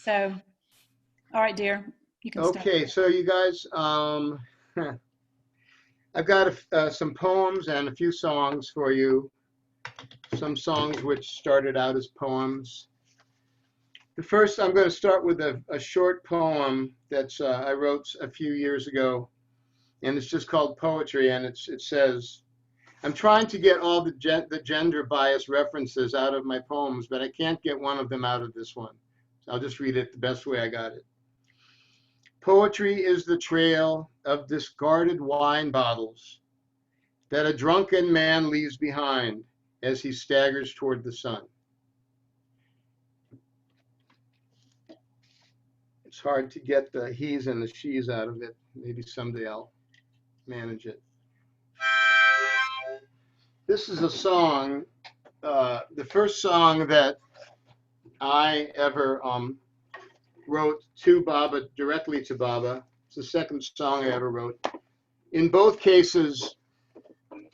So, all right, dear, you can start. Okay, so you guys, I've got some poems and a few songs for you. Some songs which started out as poems. The first, I'm going to start with a short poem that I wrote a few years ago, and it's just called Poetry, and it says, I'm trying to get all the gender bias references out of my poems, but I can't get one of them out of this one. So I'll just read it the best way I got it. Poetry is the trail of discarded wine bottles that a drunken man leaves behind as he staggers toward the sun. It's hard to get the he's and the she's out of it. Maybe someday I'll manage it. This is a song, the first song that I ever wrote to Baba, directly to Baba. It's the second song I ever wrote. In both cases,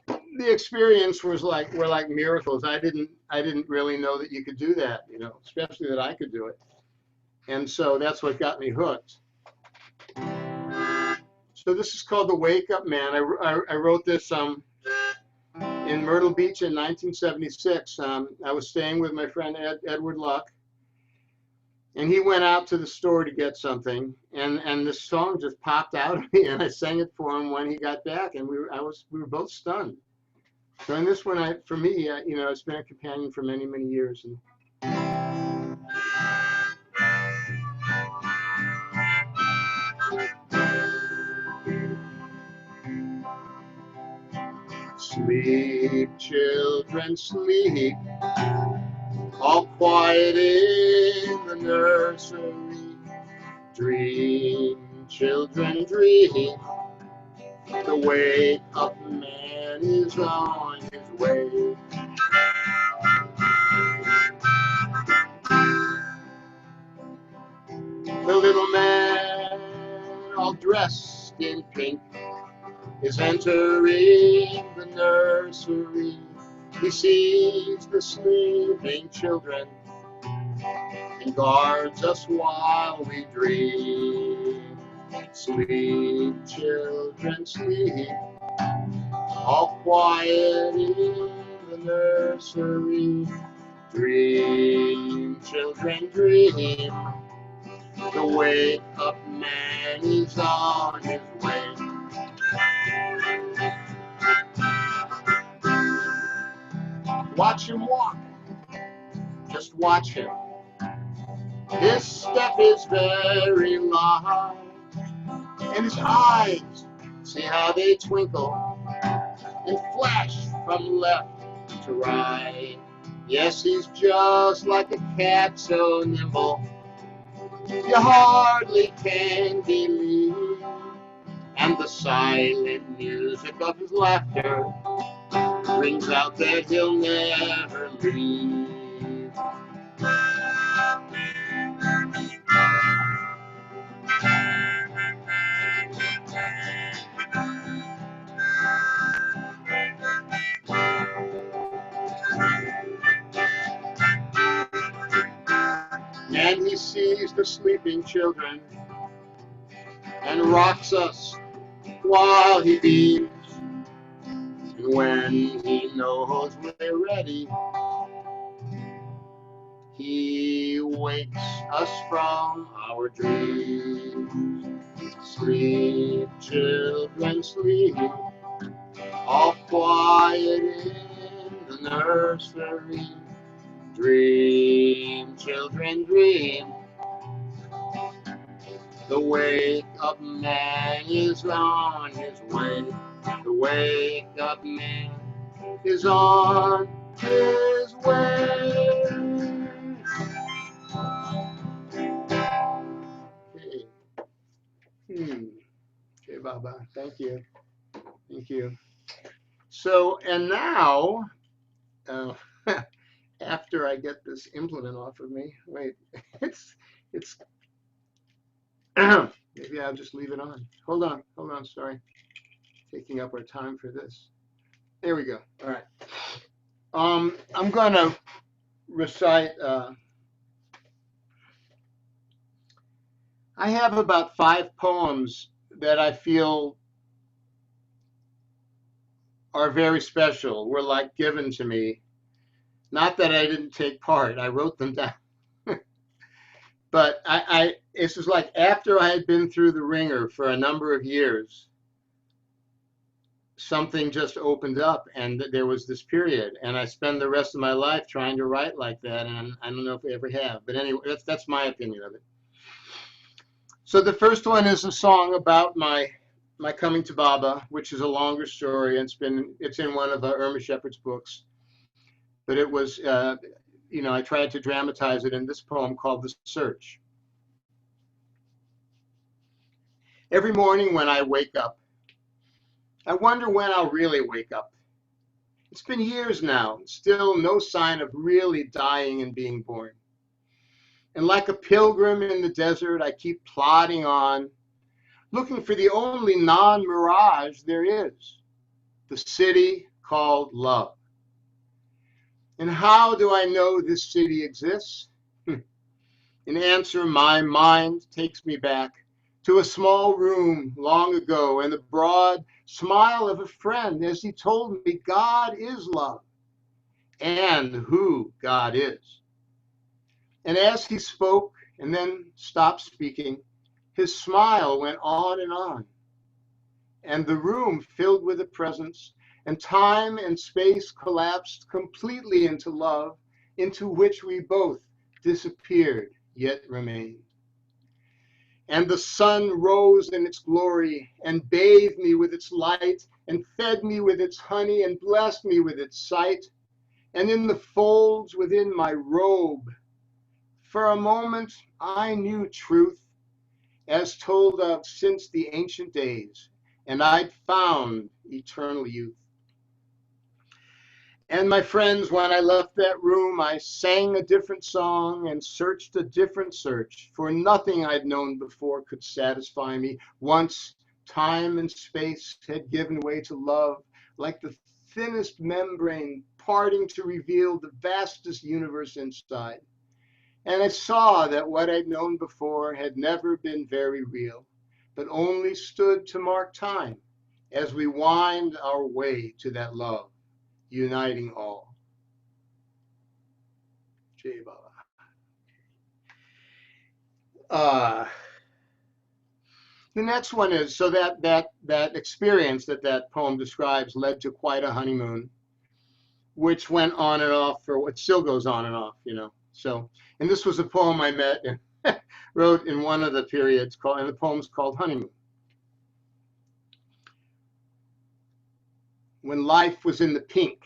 the experience were like miracles. I didn't really know that you could do that, especially that I could do it. And so that's what got me hooked. So this is called The Wake Up Man. I wrote this in Myrtle Beach in 1976. I was staying with my friend Edward Luck, and he went out to the store to get something, and this song just popped out of me, and I sang it for him when he got back, and we were both stunned. So in this one, for me, it's been a companion for many, many years. And sleep, children, sleep, all quiet in the nursery. Dream, children, dream. The wake up man is on his way. The little man, all dressed in pink, is entering the nursery. He sees the sleeping children and guards us while we dream. Sleep, children, sleep, all quiet in the nursery. Dream, children, dream. The wake up man is on his way. Watch him walk, just watch him. His step is very light, and his eyes, see how they twinkle and flash from left to right. Yes, he's just like a cat, so nimble you hardly can believe. And the silent music of his laughter rings out that he'll never leave. And he sees the sleeping children and rocks us while he beams. And when he knows we're ready, he wakes us from our dreams. Sleep, children, sleep, all quiet in the nursery. Dream, children, dream. The wake up man is on his way. The wake up man is on his way. Okay. Okay, Baba. Thank you. Thank you. So, and now, after I get this implement off of me, wait, it's maybe I'll just leave it on. Hold on, sorry. Taking up our time for this. There we go. All right. I'm going to recite I have about 5 poems that I feel are very special, were like given to me. Not that I didn't take part, I wrote them down. But it was like after I had been through the ringer for a number of years, something just opened up and there was this period. And I spend the rest of my life trying to write like that. And I don't know if I ever have. But anyway, that's my opinion of it. So the first one is a song about my coming to Baba, which is a longer story. And it's in one of Irma Shepherd's books. But it was, I tried to dramatize it in this poem called The Search. Every morning when I wake up, I wonder when I'll really wake up. It's been years now, still no sign of really dying and being born. And like a pilgrim in the desert, I keep plodding on, looking for the only non-mirage there is, the city called love. And how do I know this city exists? In answer, my mind takes me back to a small room long ago and the broad smile of a friend as he told me God is love and who God is. And as he spoke and then stopped speaking, his smile went on, and the room filled with a presence, and time and space collapsed completely into love, into which we both disappeared yet remained. And the sun rose in its glory and bathed me with its light and fed me with its honey and blessed me with its sight. And in the folds within my robe, for a moment I knew truth as told of since the ancient days, and I'd found eternal youth. And my friends, when I left that room, I sang a different song and searched a different search, for nothing I'd known before could satisfy me. Once time and space had given way to love, like the thinnest membrane parting to reveal the vastest universe inside. And I saw that what I'd known before had never been very real, but only stood to mark time as we wind our way to that love, uniting all. Jai Baba. The next one is, so that experience that poem describes led to quite a honeymoon, which went on and off it still goes on and off, So, and this was a poem I met and wrote in one of the periods and the poem's called Honeymoon. When life was in the pink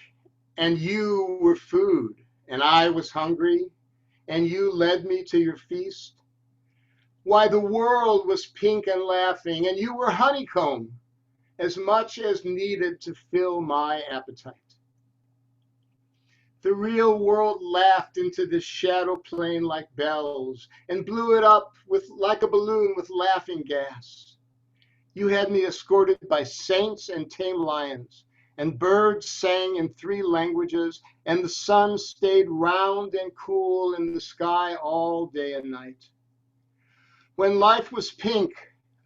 and you were food and I was hungry and you led me to your feast, why the world was pink and laughing and you were honeycomb, as much as needed to fill my appetite. The real world laughed into this shadow plane like bells and blew it up like a balloon with laughing gas. You had me escorted by saints and tame lions, and birds sang in 3 languages, and the sun stayed round and cool in the sky all day and night. When life was pink,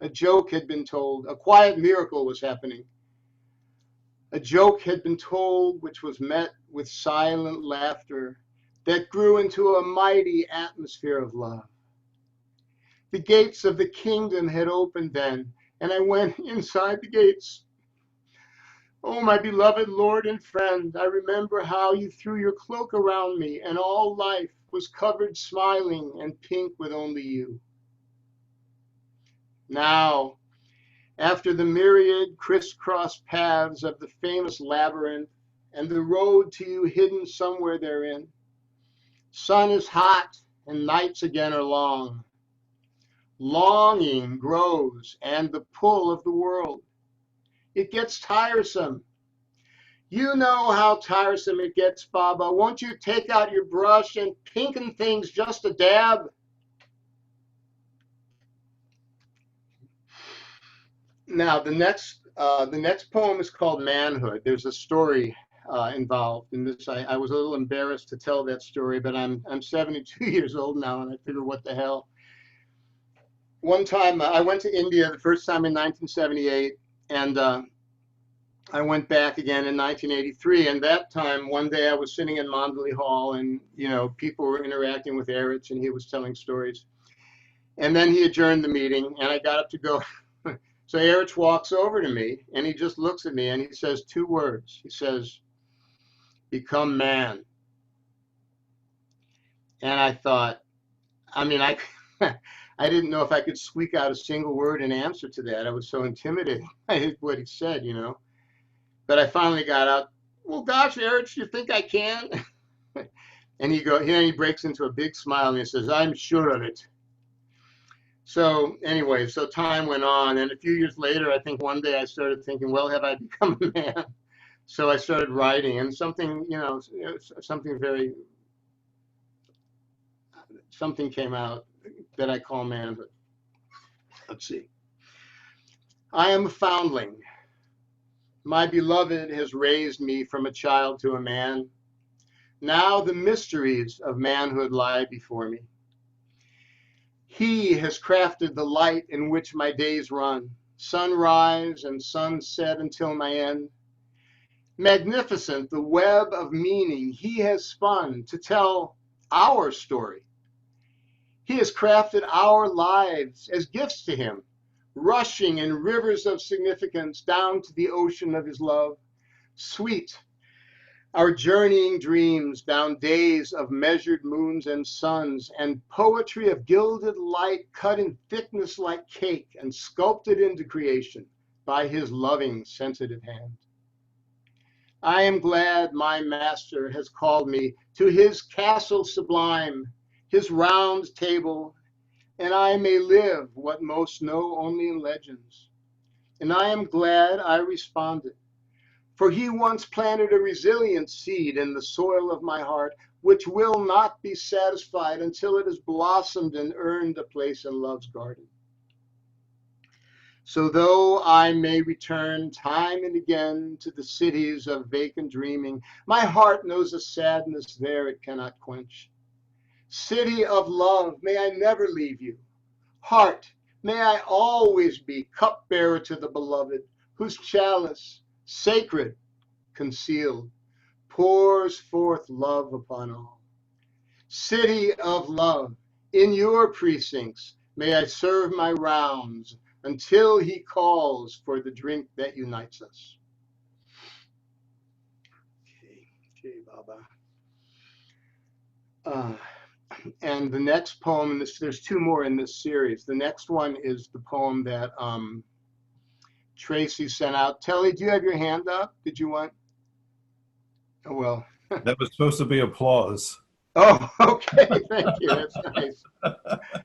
a joke had been told, a quiet miracle was happening. A joke had been told which was met with silent laughter that grew into a mighty atmosphere of love. The gates of the kingdom had opened then, and I went inside the gates. Oh, my beloved Lord and friend, I remember how you threw your cloak around me, and all life was covered smiling and pink with only you. Now, after the myriad crisscross paths of the famous labyrinth and the road to you hidden somewhere therein, sun is hot and nights again are long. Longing grows and the pull of the world. It gets tiresome. You know how tiresome it gets, Baba. Won't you take out your brush and pinken things just a dab? Now, the next poem is called Manhood. There's a story involved in this. I was a little embarrassed to tell that story, but I'm 72 years old now, and I figure, what the hell? one time I went to India the first time in 1978, and I went back again in 1983. And that time, one day I was sitting in Mandalay Hall, and people were interacting with Erich, and he was telling stories. And then he adjourned the meeting, and I got up to go. So Erich walks over to me, and he just looks at me, and he says two words. He says, "Become man." And I thought, I mean, I I didn't know if I could squeak out a single word in answer to that. I was so intimidated by what he said, But I finally got out, "Well, gosh, Erich, you think I can?" And he breaks into a big smile and he says, "I'm sure of it." So anyway, so time went on, and a few years later, I think one day I started thinking, well, have I become a man? So I started writing, and something came out that I call manhood. Let's see. I am a foundling. My beloved has raised me from a child to a man. Now the mysteries of manhood lie before me. He has crafted the light in which my days run, sunrise and sunset until my end. Magnificent the web of meaning he has spun to tell our story. He has crafted our lives as gifts to him, rushing in rivers of significance down to the ocean of his love. Sweet, our journeying dreams down days of measured moons and suns, and poetry of gilded light cut in thickness like cake and sculpted into creation by his loving, sensitive hand. I am glad my master has called me to his castle sublime, his round table, and I may live what most know only in legends. And I am glad I responded, for he once planted a resilient seed in the soil of my heart, which will not be satisfied until it has blossomed and earned a place in love's garden. So though I may return time and again to the cities of vacant dreaming, my heart knows a sadness there it cannot quench. City of love, may I never leave you. Heart, may I always be cupbearer to the beloved, whose chalice, sacred, concealed, pours forth love upon all. City of love, in your precincts, may I serve my rounds until he calls for the drink that unites us. Okay, Baba. And the next poem, there's two more in this series. The next one is the poem that Tracy sent out. Telly, do you have your hand up? Did you want? Oh, well. That was supposed to be applause. Oh, okay. Thank you. That's nice.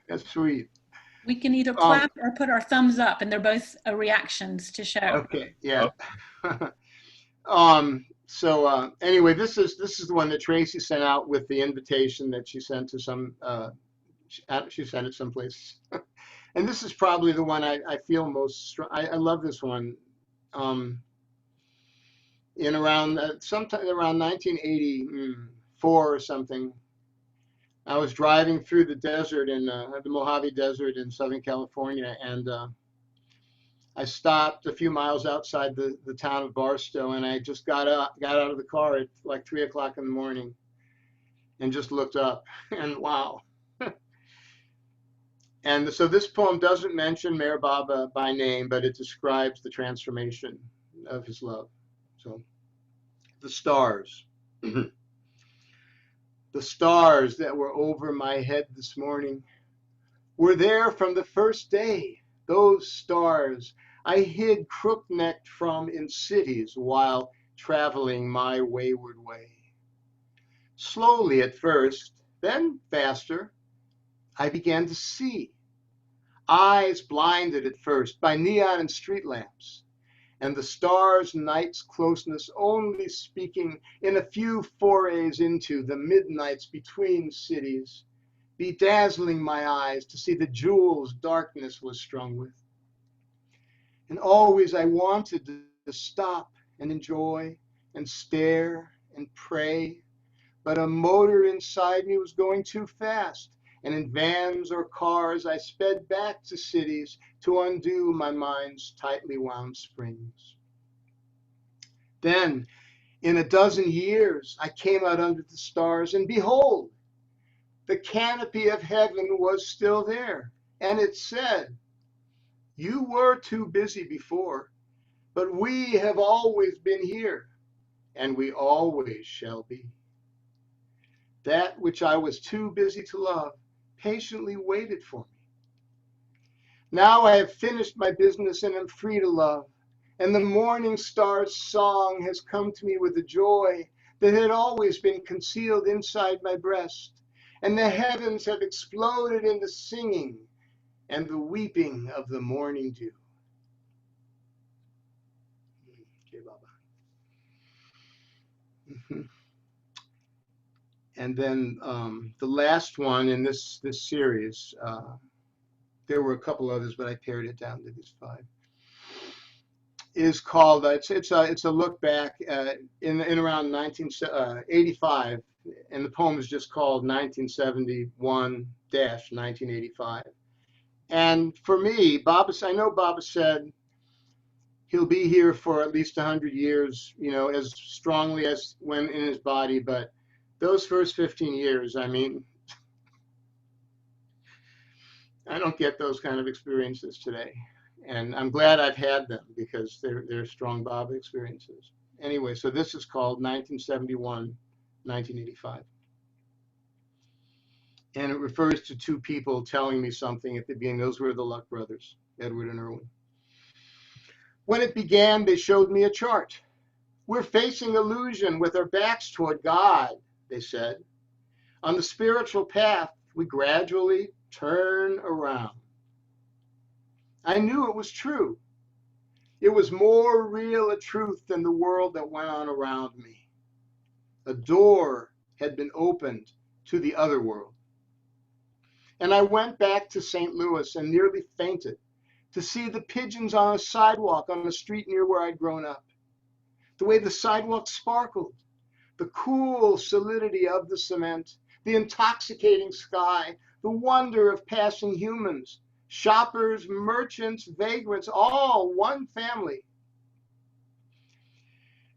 That's sweet. We can either clap or put our thumbs up, and they're both reactions to show. Okay. Yeah. So anyway, this is the one that Tracy sent out with the invitation that she sent to some. She sent it someplace, and this is probably the one I feel most strong. I love this one. In around sometime around 1984 or something, I was driving through the desert in the Mojave Desert in Southern California, and I stopped a few miles outside the town of Barstow, and I just got out of the car at like 3 o'clock in the morning and just looked up, and wow. And so this poem doesn't mention Meher Baba by name, but it describes the transformation of his love. So the stars. The stars that were over my head this morning were there from the first day. Those stars I hid crook-necked from in cities while traveling my wayward way. Slowly at first, then faster, I began to see. Eyes blinded at first by neon and street lamps, and the stars' night's closeness only speaking in a few forays into the midnights between cities, bedazzling my eyes to see the jewels darkness was strung with. And always I wanted to stop and enjoy and stare and pray, but a motor inside me was going too fast, and in vans or cars I sped back to cities to undo my mind's tightly wound springs. Then, in a dozen years, I came out under the stars, and behold, the canopy of heaven was still there, and it said, "You were too busy before, but we have always been here, and we always shall be." That which I was too busy to love patiently waited for me. Now I have finished my business and am free to love, and the morning star's song has come to me with a joy that had always been concealed inside my breast, and the heavens have exploded into singing and the weeping of the morning dew. Okay, Baba. And then the last one in this series, there were a couple others, but I pared it down to these 5. Is called it's a look back in around 1985, and the poem is just called 1971-1985. And for me, I know Baba said he'll be here for at least 100 years, as strongly as when in his body, but those first 15 years, I mean, I don't get those kind of experiences today. And I'm glad I've had them because they're strong Baba experiences. Anyway, so this is called 1971-1985. And it refers to 2 people telling me something at the beginning. Those were the Luck brothers, Edward and Irwin. When it began, they showed me a chart. "We're facing illusion with our backs toward God," they said. "On the spiritual path, we gradually turn around." I knew it was true. It was more real a truth than the world that went on around me. A door had been opened to the other world. And I went back to St. Louis and nearly fainted to see the pigeons on a sidewalk on the street near where I'd grown up. The way the sidewalk sparkled, the cool solidity of the cement, the intoxicating sky, the wonder of passing humans, shoppers, merchants, vagrants, all one family.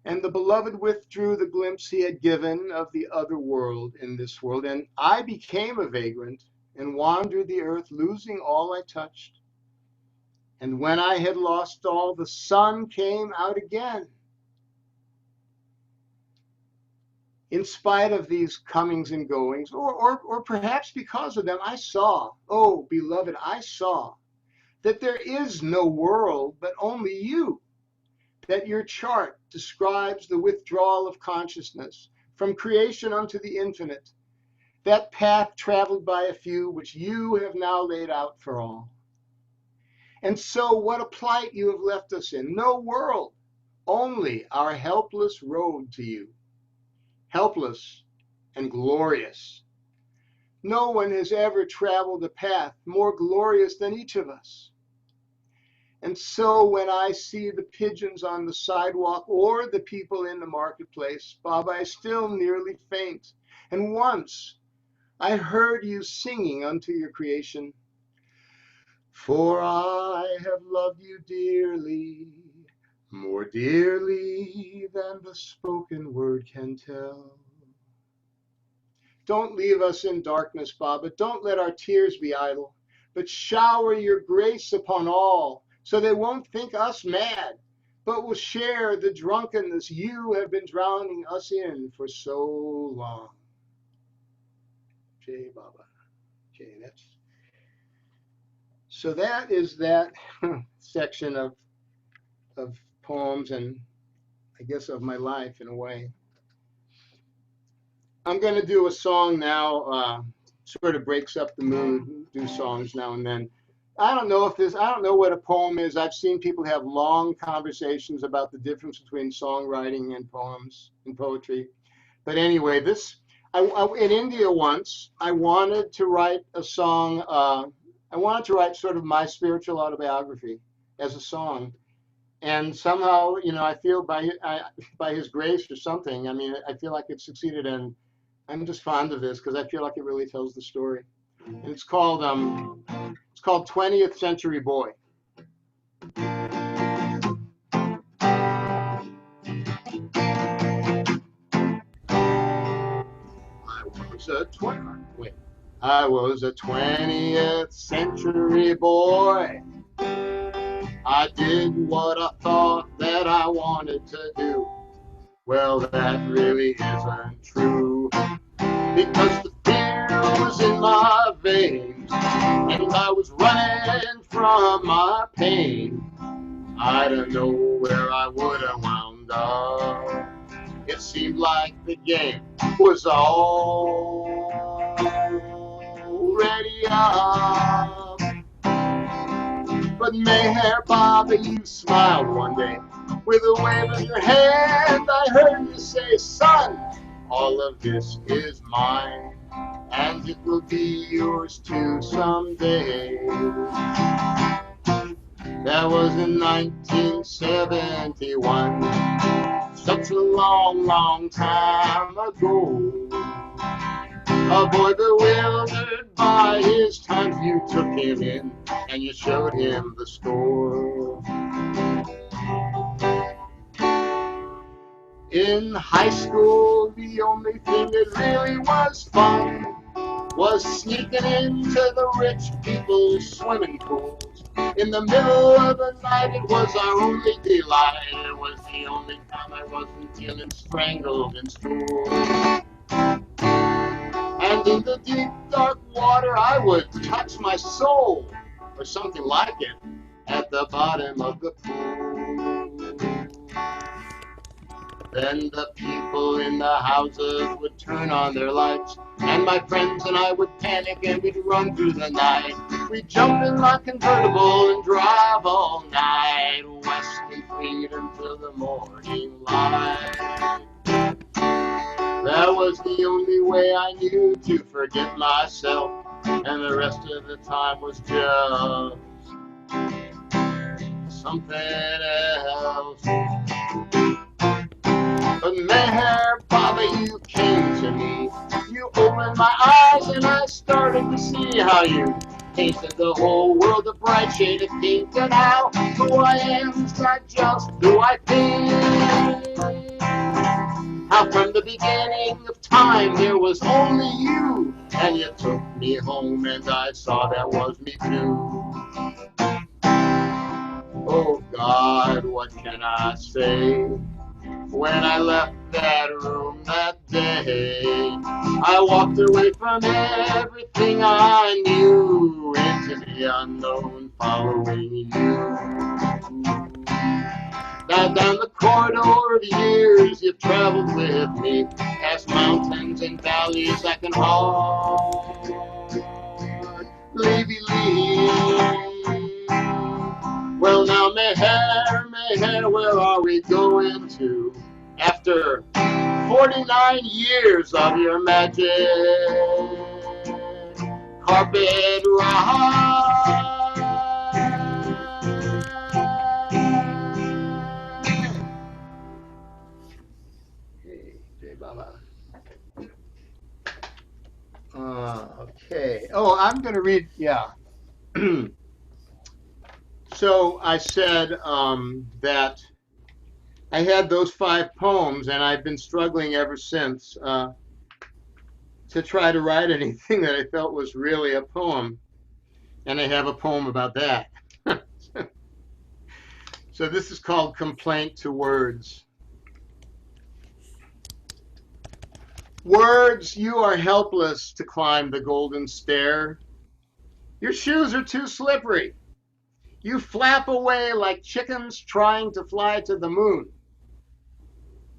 And the beloved withdrew the glimpse he had given of the other world in this world, and I became a vagrant and wandered the earth, losing all I touched. And when I had lost all, the sun came out again. In spite of these comings and goings, or perhaps because of them, I saw, oh, beloved, I saw that there is no world but only you, that your chart describes the withdrawal of consciousness from creation unto the infinite, that path traveled by a few which you have now laid out for all. And so what a plight you have left us in. No world, only our helpless road to you. Helpless and glorious. No one has ever traveled a path more glorious than each of us. And so when I see the pigeons on the sidewalk or the people in the marketplace, Bob, I still nearly faint. And once I heard you singing unto your creation, "For I have loved you dearly, more dearly than the spoken word can tell." Don't leave us in darkness, Baba. Don't let our tears be idle, but shower your grace upon all, so they won't think us mad, but will share the drunkenness you have been drowning us in for so long. Jai Baba. Okay, so that is that section of poems and I guess of my life in a way. I'm going to do a song now, sort of breaks up the mood, do songs now and then. I don't know what a poem is. I've seen people have long conversations about the difference between songwriting and poems and poetry. But anyway, in India once, I wanted to write a song. I wanted to write sort of my spiritual autobiography as a song. And somehow, I feel by his grace or something, I mean, I feel like it succeeded, and I'm just fond of this because I feel like it really tells the story. And it's called 20th Century Boy. I was a 20th century boy. I did what I thought that I wanted to do. Well, that really isn't true, because the fear was in my veins, and I was running from my pain. I don't know where I would have wound up. It seemed like the game was already up. But Mayhair Bobby, you smiled one day. With a wave of your hand, I heard you say, son, all of this is mine, and it will be yours too someday. That was in 1971, such a long, long time ago. A boy bewildered by his times, you took him in and you showed him the score. In high school, the only thing that really was fun was sneaking into the rich people's swimming pools. In the middle of the night, it was our only delight. It was the only time I wasn't feeling strangled in school. And in the deep, dark water, I would touch my soul, or something like it, at the bottom of the pool. Then the people in the houses would turn on their lights, and my friends and I would panic and we'd run through the night. We'd jump in my convertible and drive all night, west and freedom till the morning light. That was the only way I knew to forget myself, and the rest of the time was just something else. But Mayhair Bobby, you came to me. You opened my eyes and I started to see how you painted the whole world a bright shade of pink, and how who I am is not just who I think. How from the beginning of time there was only you, and you took me home and I saw that was me too. Oh God, what can I say? When I left that room that day, I walked away from everything I knew into the unknown, following you. Now down the corridor of years you've traveled with me, past mountains and valleys I can hardly believe. Well now, Mayhair, where are we going to? After 49 years of your magic carpet ride. Okay. Oh, I'm going to read, yeah. So I said that I had those 5 poems, and I've been struggling ever since to try to write anything that I felt was really a poem. And I have a poem about that. So this is called Complaint to Words. Words, you are helpless to climb the golden stair. Your shoes are too slippery. You flap away like chickens trying to fly to the moon.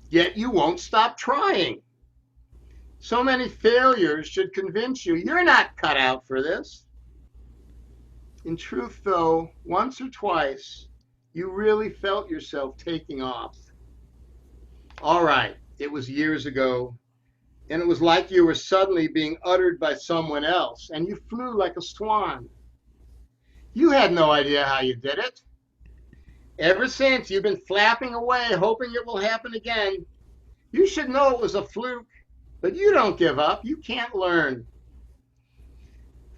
Yet you won't stop trying. So many failures should convince you you're not cut out for this. In truth, though, once or twice, you really felt yourself taking off. All right, it was years ago, and it was like you were suddenly being uttered by someone else, and you flew like a swan. You had no idea how you did it. Ever since, you've been flapping away, hoping it will happen again. You should know it was a fluke, but you don't give up. You can't learn.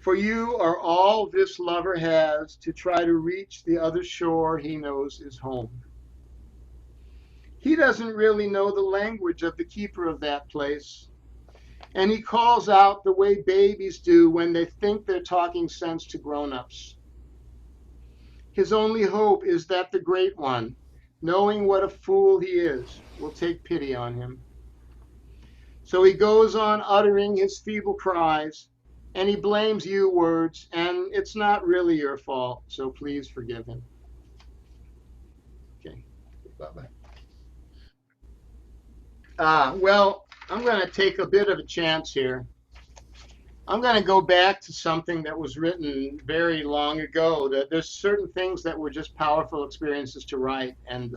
For you are all this lover has to try to reach the other shore he knows is home. He doesn't really know the language of the keeper of that place, and he calls out the way babies do when they think they're talking sense to grown-ups. His only hope is that the Great One, knowing what a fool he is, will take pity on him. So he goes on uttering his feeble cries, and he blames you words, and it's not really your fault, so please forgive him. Okay, bye-bye. Well, I'm going to take a bit of a chance here. I'm going to go back to something that was written very long ago. That there's certain things that were just powerful experiences to write, and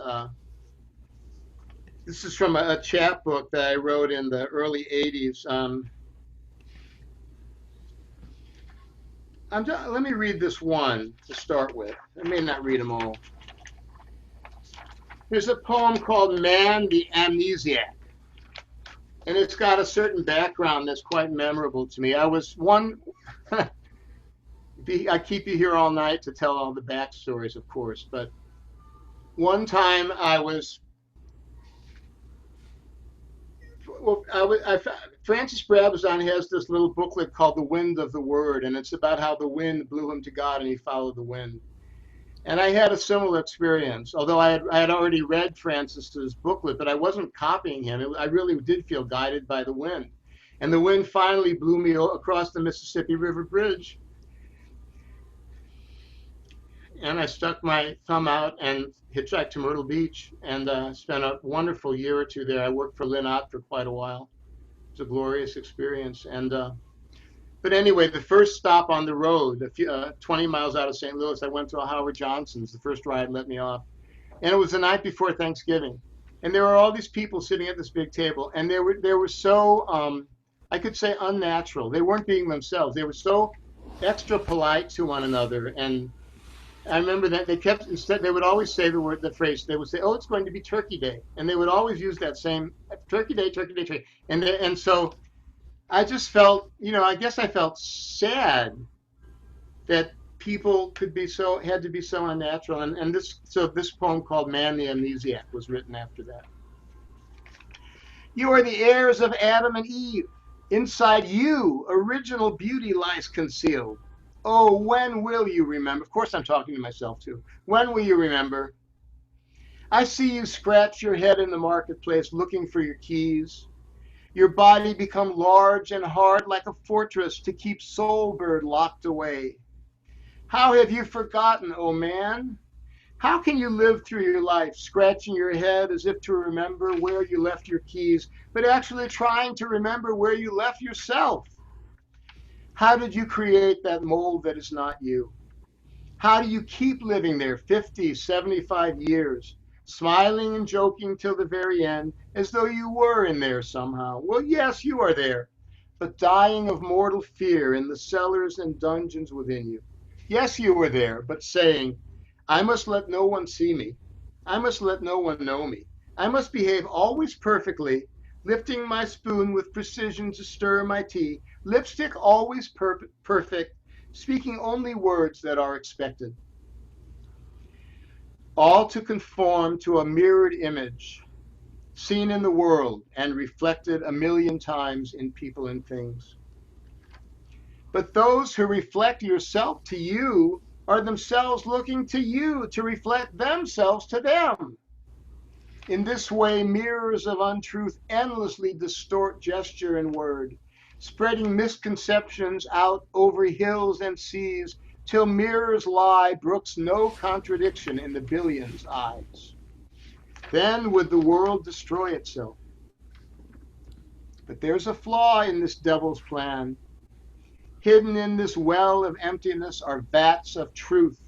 this is from a chapbook that I wrote in the early 80s. Let me read this one to start with. I may not read them all. There's a poem called Man the Amnesiac. And it's got a certain background that's quite memorable to me. I keep you here all night to tell all the backstories, of course, but one time Francis Brabazon has this little booklet called The Wind of the Word, and it's about how the wind blew him to God and he followed the wind. And I had a similar experience, although I had already read Francis's booklet, but I wasn't copying him. I really did feel guided by the wind. And the wind finally blew me across the Mississippi River Bridge. And I stuck my thumb out and hitchhiked to Myrtle Beach and spent a wonderful year or two there. I worked for Lynn Ott for quite a while. It was a glorious experience. But anyway, the first stop on the road, 20 miles out of St. Louis, I went to a Howard Johnson's. The first ride let me off. And it was the night before Thanksgiving. And there were all these people sitting at this big table. And they were so, I could say, unnatural. They weren't being themselves. They were so extra polite to one another. And I remember that they would always say the phrase, they would say, oh, it's going to be Turkey Day. And they would always use that same, Turkey Day, Turkey Day, Turkey. And so I just felt, I guess I felt sad that people had to be so unnatural. And this poem called Man the Amnesiac was written after that. You are the heirs of Adam and Eve. Inside you, original beauty lies concealed. Oh, when will you remember? Of course, I'm talking to myself too. When will you remember? I see you scratch your head in the marketplace looking for your keys. Your body become large and hard like a fortress to keep Soulbird locked away. How have you forgotten, oh man? How can you live through your life scratching your head as if to remember where you left your keys, but actually trying to remember where you left yourself? How did you create that mold that is not you? How do you keep living there 50, 75 years, smiling and joking till the very end, as though you were in there somehow? Well, yes, you are there, but dying of mortal fear in the cellars and dungeons within you. Yes, you were there, but saying, I must let no one see me. I must let no one know me. I must behave always perfectly, lifting my spoon with precision to stir my tea, lipstick always perfect, speaking only words that are expected. All to conform to a mirrored image, seen in the world and reflected a million times in people and things. But those who reflect yourself to you are themselves looking to you to reflect themselves to them. In this way, mirrors of untruth endlessly distort gesture and word, spreading misconceptions out over hills and seas, till mirrors lie brooks no contradiction in the billions' eyes. Then would the world destroy itself. But there's a flaw in this devil's plan. Hidden in this well of emptiness are vats of truth,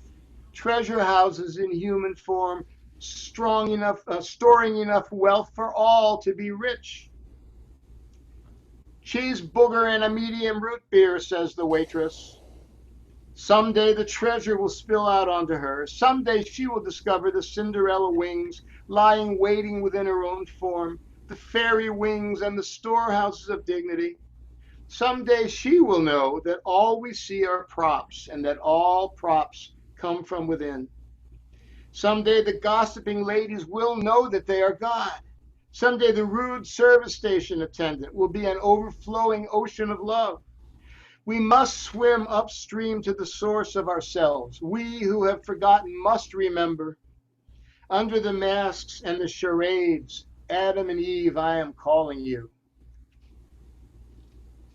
treasure houses in human form, storing enough wealth for all to be rich. Cheese booger and a medium root beer, says the waitress. Someday the treasure will spill out onto her. Someday she will discover the Cinderella wings lying waiting within her own form, the fairy wings and the storehouses of dignity. Someday she will know that all we see are props and that all props come from within. Someday the gossiping ladies will know that they are God. Someday the rude service station attendant will be an overflowing ocean of love. We must swim upstream to the source of ourselves. We who have forgotten must remember. Under the masks and the charades, Adam and Eve, I am calling you.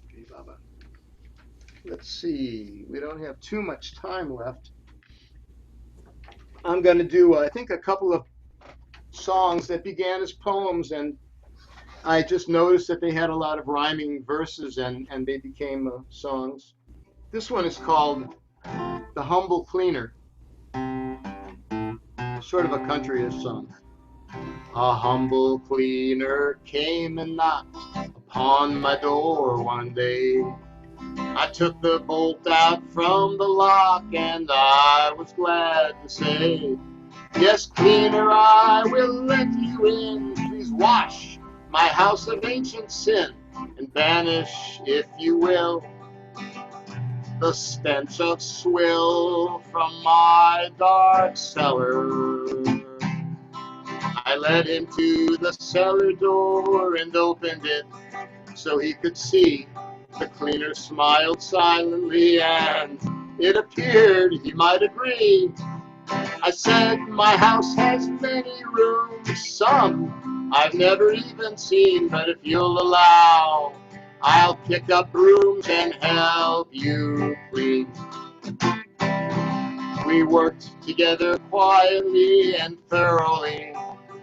Okay, Baba. Let's see. We don't have too much time left. I'm going to do, I think, a couple of songs that began as poems, and I just noticed that they had a lot of rhyming verses, and they became songs. This one is called The Humble Cleaner, sort of a countryish song. A humble cleaner came and knocked upon my door one day. I took the bolt out from the lock and I was glad to say, yes, cleaner, I will let you in. Please wash my house of ancient sin and banish, if you will, the stench of swill from my dark cellar. I led him to the cellar door and opened it so he could see. The cleaner smiled silently, and it appeared he might agree. I said, my house has many rooms, some I've never even seen, but if you'll allow, I'll pick up brooms and help you clean. We worked together quietly and thoroughly,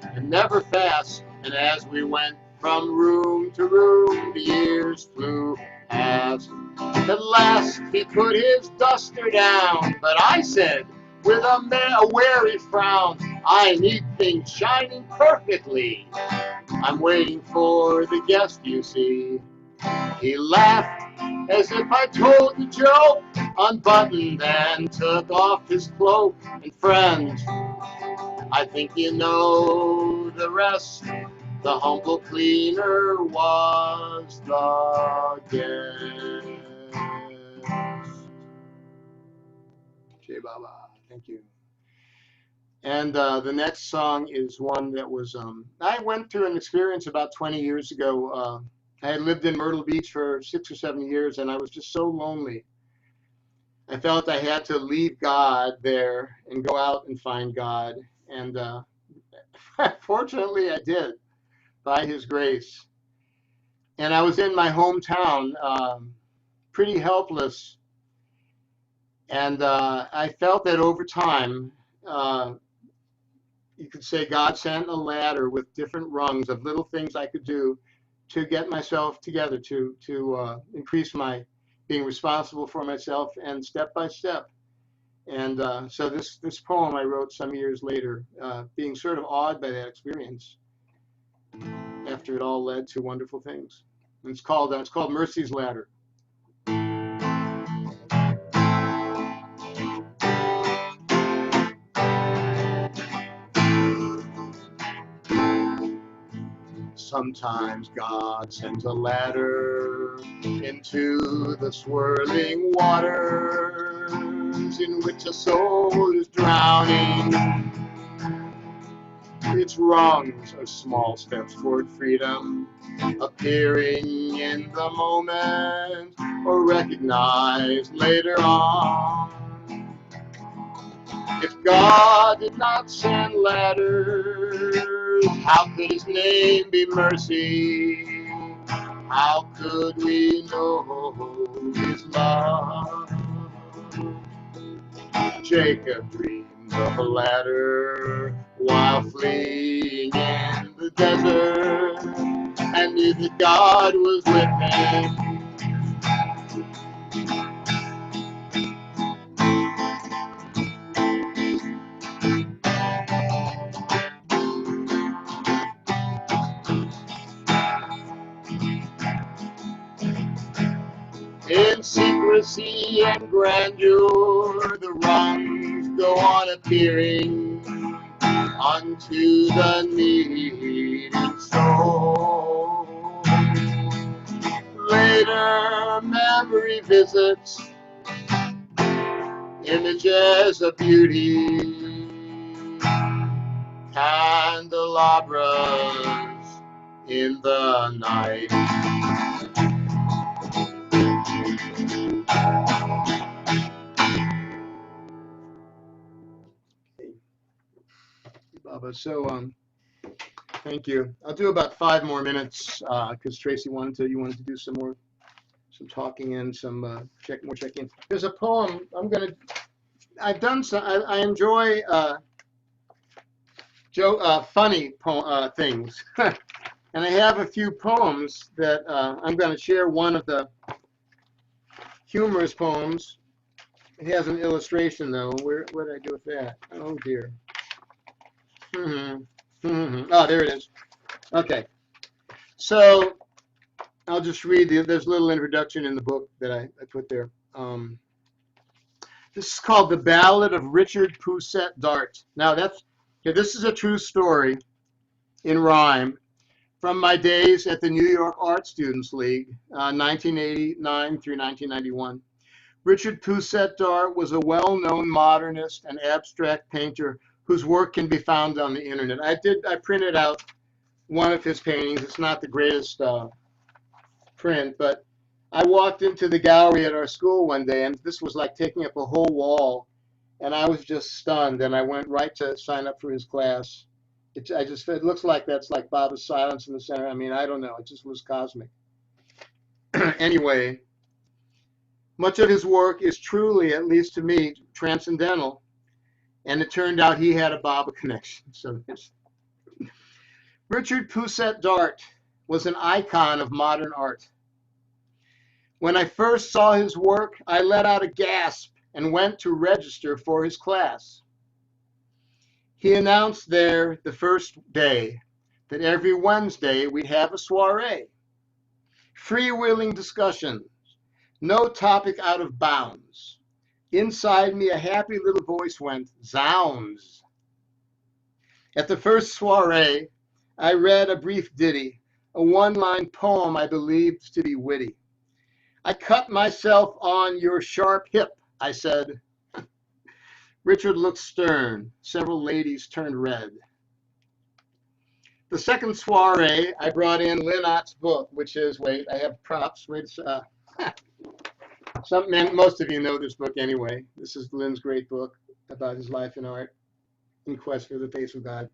and never fast, and as we went from room to room, the years flew past. At last he put his duster down, but I said, with a wary frown, I need things shining perfectly. I'm waiting for the guest, you see. He laughed as if I told the joke, unbuttoned and took off his cloak. And friend, I think you know the rest. The humble cleaner was the guest. Jai Baba, thank you. And the next song is one that was, I went through an experience about 20 years ago. I had lived in Myrtle Beach for 6 or 7 years, and I was just so lonely. I felt I had to leave God there and go out and find God. And fortunately, I did, by His grace. And I was in my hometown, pretty helpless. And I felt that over time, you could say God sent a ladder with different rungs of little things I could do to get myself together, to increase my being responsible for myself, and step by step. And so this poem I wrote some years later, being sort of awed by that experience after it all led to wonderful things. And it's called Mercy's Ladder. Sometimes God sends a ladder into the swirling waters in which a soul is drowning. Its rungs are small steps toward freedom, appearing in the moment or recognized later on. If God did not send ladders, how could His name be mercy? How could we know His love? Jacob dreamed of a ladder while fleeing in the desert, and knew that God was with him. In secrecy and grandeur, the rungs go on appearing unto the needing soul. Later, memory visits images of beauty, candelabras in the night. Baba, so thank you. I'll do about 5 more minutes because Tracy you wanted to do some talking and some more checking. There's a poem I've done some. I enjoy funny things, and I have a few poems that I'm going to share. One of the humorous poems. It has an illustration though. What did I do with that? Oh dear. Oh, there it is. Okay. So I'll just read there's a little introduction in the book that I put there. This is called The Ballad of Richard Poussette Dart. Now this is a true story in rhyme from my days at the New York Art Students League, 1989 through 1991. Richard Poussette Dart was a well-known modernist and abstract painter whose work can be found on the internet. I printed out one of his paintings. It's not the greatest print, but I walked into the gallery at our school one day, and this was like taking up a whole wall, and I was just stunned, and I went right to sign up for his class. It looks like that's like Baba's Silence in the Center. I mean, I don't know. It just was cosmic. Anyway, much of his work is truly, at least to me, transcendental, and it turned out he had a Baba connection. So Richard Poussette Dart was an icon of modern art. When I first saw his work, I let out a gasp and went to register for his class. He announced there the first day that every Wednesday we'd have a soiree. Freewheeling discussions, no topic out of bounds. Inside me, a happy little voice went, zounds. At the first soiree, I read a brief ditty, a one-line poem I believed to be witty. I cut myself on your sharp hip, I said. Richard looked stern. Several ladies turned red. The second soiree, I brought in Lynot's book, which is, wait, I have props. Most of you know this book anyway. This is Lynn's great book about his life in art, In Quest for the Face of God.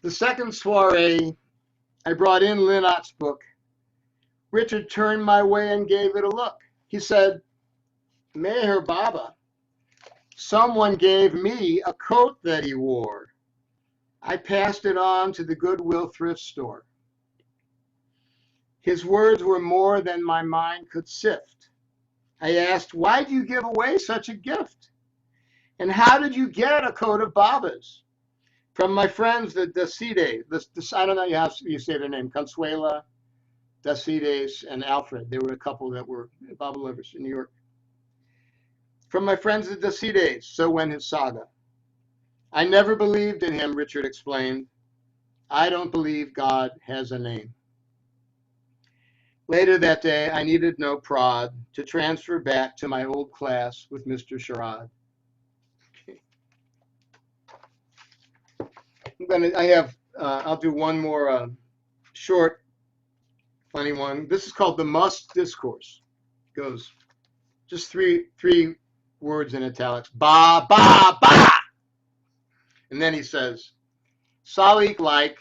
The second soiree, I brought in Lynot's book. Richard turned my way and gave it a look. He said, Meher Baba, someone gave me a coat that he wore. I passed it on to the Goodwill thrift store. His words were more than my mind could sift. I asked, why do you give away such a gift? And how did you get a coat of Baba's? From my friends, the Dacides, I don't know how you say their name, Consuela, Dacides, and Alfred. They were a couple that were Baba lovers in New York. From my friends, the Dacides, so went his saga. I never believed in him, Richard explained. I don't believe God has a name. Later that day, I needed no prod to transfer back to my old class with Mr. Sharad. Okay. I'll do one more short, funny one. This is called the Must Discourse. It goes just three words in italics. Ba, ba, ba. And then he says, Salik like,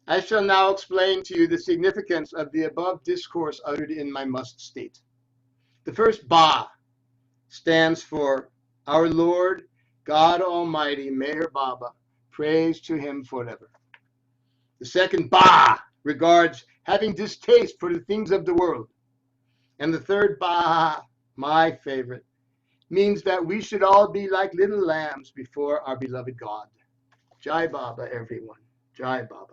I shall now explain to you the significance of the above discourse uttered in my must state. The first Ba stands for our Lord, God Almighty, Meher Baba, praise to him forever. The second Ba regards having distaste for the things of the world. And the third Ba, my favorite, means that we should all be like little lambs before our beloved God. Jai Baba, everyone. Jai Baba.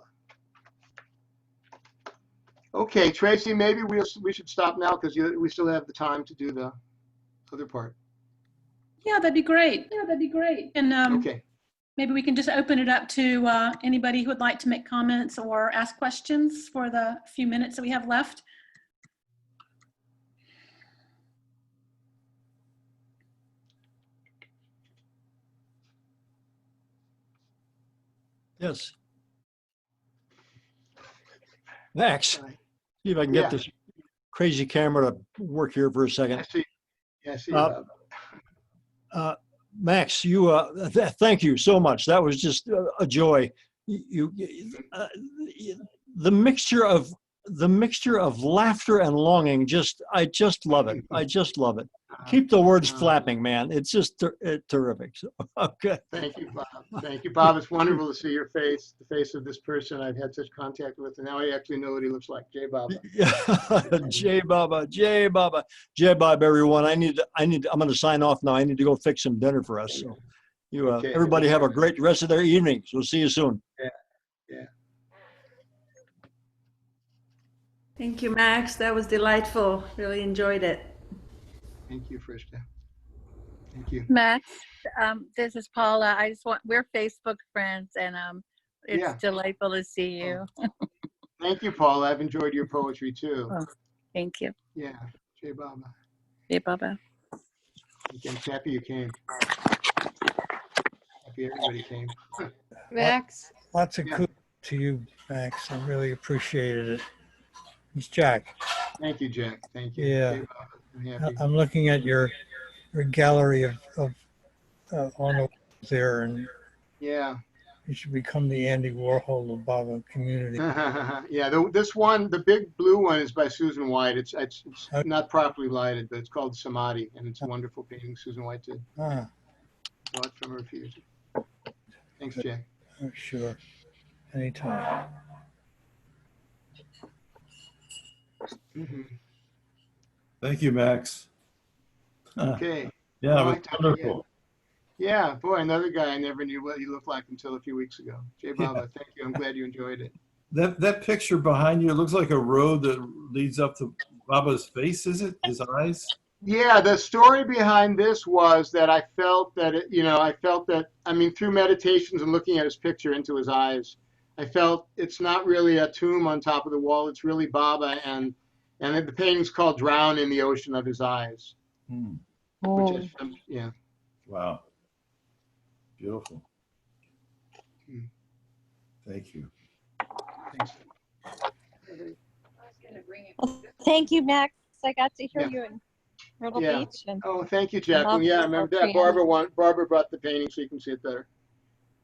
Okay, Tracy, maybe we should stop now because we still have the time to do the other part. Yeah, that'd be great. And Okay. maybe we can just open it up to anybody who would like to make comments or ask questions for the few minutes that we have left. Yes. Max, Right. see if I can Yeah. get this crazy camera to work here for a I second. see. Yeah, I see you, Uh, Bob. Max, you thank you so much. That was just a joy. Uh, the mixture of laughter and longing. I just love it. I just love it. Keep the words flapping, man. It's just terrific. So, okay. Thank you, Bob. Thank you, Bob. It's wonderful to see your face, the face of this person I've had such contact with, and now I actually know what he looks like. Jay Baba. Jay Baba, Jay Baba, Jay Bob, everyone. I'm going to sign off now. I need to go fix some dinner for us. So, Okay. everybody have a great rest of their evenings. We'll see you soon. Yeah. Yeah. Thank you, Max. That was delightful. Really enjoyed it. Thank you, Frishta. Thank you. Max, this is Paula. We're Facebook friends, and it's Yeah. delightful to see you. Thank you, Paul. I've enjoyed your poetry too. Oh, thank you. Yeah. Jay Baba. Hey, Baba. I'm happy you came. Happy everybody came. Max, Lots of Yeah. kudos to you, Max. I really appreciated it. It's Jack. Thank you, Jack. Thank you. Yeah. Jay Baba. I'm happy. I'm looking at your gallery of on the walls there, and Yeah. you should become the Andy Warhol of Baba community. Yeah. This one, the big blue one, is by Susan White. It's not properly lighted, but it's called Samadhi, and it's a wonderful painting Susan White did. Ah, Bought from her a few years ago. Thanks, Jack. oh, sure. Anytime. Mhm. Thank you, Max. Okay. Yeah, it Well, was I talked wonderful. Yeah, boy, another guy I never knew what he looked like until a few weeks ago. Jay Baba, thank you. I'm glad you enjoyed it. That picture behind you, it looks like a road that leads up to Baba's face, is it? His eyes? Yeah, the story behind this was that I felt that through meditations and looking at his picture into his eyes, I felt it's not really a tomb on top of the wall. It's really Baba, and the painting's called "Drown in the Ocean of His Eyes," Hmm. which is Wow. Beautiful. Hmm. Thank you. Thanks. Well, thank you, Max. I got to hear Yeah. you in Myrtle Yeah. Beach. And Oh, thank you, Jacqueline. love Yeah, I your remember that. piano. Barbara brought the painting so you can see it better.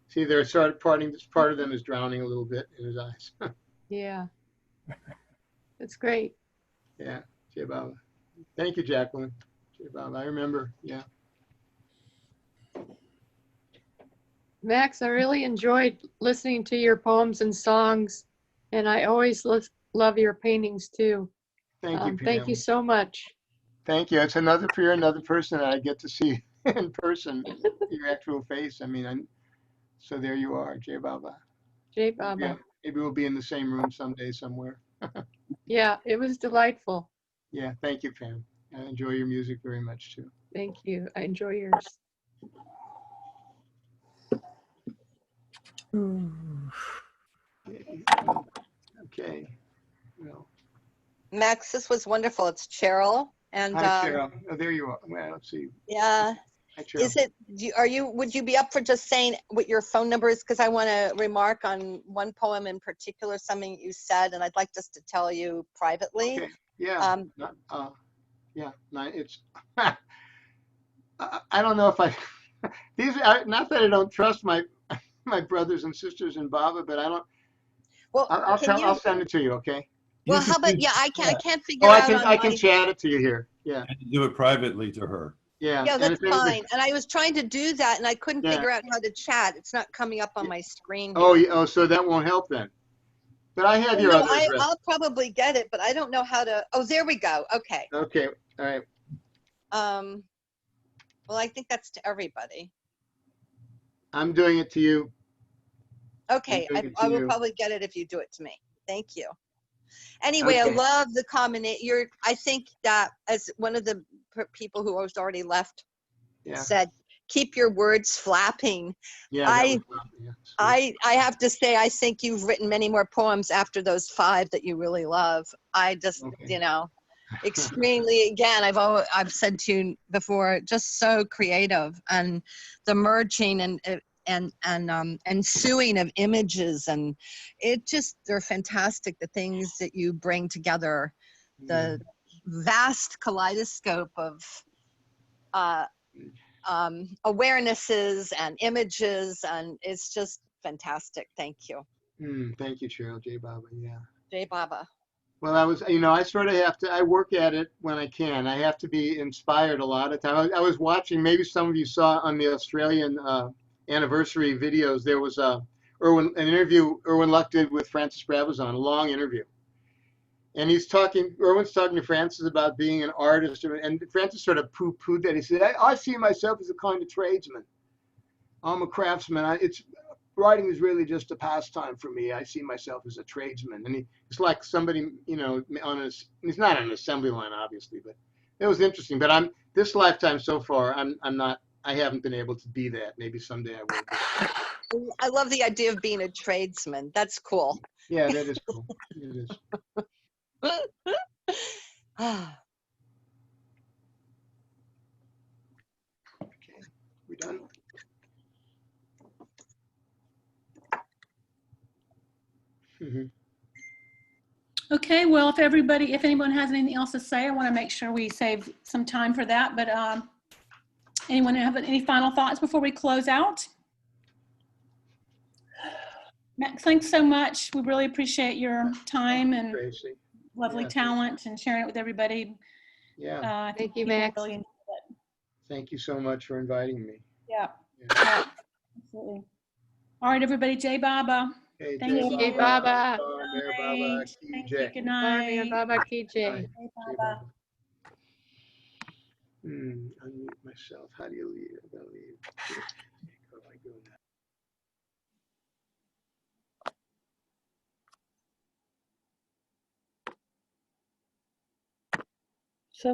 See, there started parting. Part of them is drowning a little bit in his eyes. yeah, that's great. Yeah, Jay Baba. Thank you, Jacqueline. Jay Baba. I remember. Yeah. Max, I really enjoyed listening to your poems and songs, and I always love your paintings too. Thank you, Pam. Thank you so much. Thank you. It's another person that I get to see in person, your actual face. I mean, so there you are, Jay Baba. Jay Baba. Yeah, maybe we'll be in the same room someday somewhere. Yeah, it was delightful. Yeah, thank you, Pam. I enjoy your music very much too. Thank you. I enjoy yours. Okay. Well, Max, this was wonderful. It's Cheryl. And hi, Cheryl. Oh, there you are. Well, let's see. yeah, Hi, Cheryl. would you be up for just saying what your phone number is? Because I want to remark on one poem in particular, something you said, and I'd like just to tell you privately. Okay. Yeah. It's. I don't know if I. These are not that I don't trust my brothers and sisters in Baba, but I don't. Well, I'll send it to you. Okay. Well, how about, I can't figure Oh, out I can chat it to you here. Yeah. And do it privately to her. Yeah. Yeah, And that's if anybody- fine. And I was trying to do that and I couldn't Yeah. figure out how to chat. It's not coming up on my screen. Oh, so that won't help then. But I have your No, other address. I'll probably get it, but I don't know how to. Oh, there we go. Okay. Okay. All right. Well, I think that's to everybody. I'm doing it to you. Okay, I'm doing it to I will you. probably get it if you do it to me. Thank you. Anyway, I Okay. love the combination. I think that as one of the people who has already left Yeah. said, keep your words flapping. Yeah. that was lovely, yeah. I have to say, I think you've written many more poems after those 5 that you really love. I just, Okay. extremely, again, I've said to you before, just so creative, and the merging, and ensuing of images, and they're fantastic. The things that you bring together, the vast kaleidoscope of awarenesses and images, and it's just fantastic. Thank you. Thank you, Cheryl. Jai Baba. Yeah. Jai Baba. Well, I sort of have to, I work at it when I can. I have to be inspired a lot of time. I was watching, maybe some of you saw on the Australian anniversary videos, there was an interview Erwin Luck did with Francis Brabazon, a long interview. And Erwin's talking to Francis about being an artist, and Francis sort of poo-pooed that. He said, I see myself as a kind of tradesman. I'm a craftsman. Writing is really just a pastime for me. I see myself as a tradesman. And it's like somebody, he's not on an assembly line, obviously, but it was interesting. But this lifetime so far, I haven't been able to be that. Maybe someday I will be. I love the idea of being a tradesman. That's cool. Yeah, that is cool. It is. Okay, we done? Okay, well, if anyone has anything else to say, I want to make sure we save some time for that. But anyone have any final thoughts before we close out? Max, thanks so much. We really appreciate your time and Tracy. lovely talent and sharing it with everybody. Yeah. Thank you, Max. Really enjoyed it. Thank you so much for inviting me. Yeah. Absolutely. All right, everybody. Jai Baba. Okay, Thank you. Jai Baba. Mayor Baba. Thank Ki you. Jai. Good night. Baba Ki Jai. Jai Jai Baba. Baba. Unmute myself. How do you leave? I'm gonna leave. How do I go now? So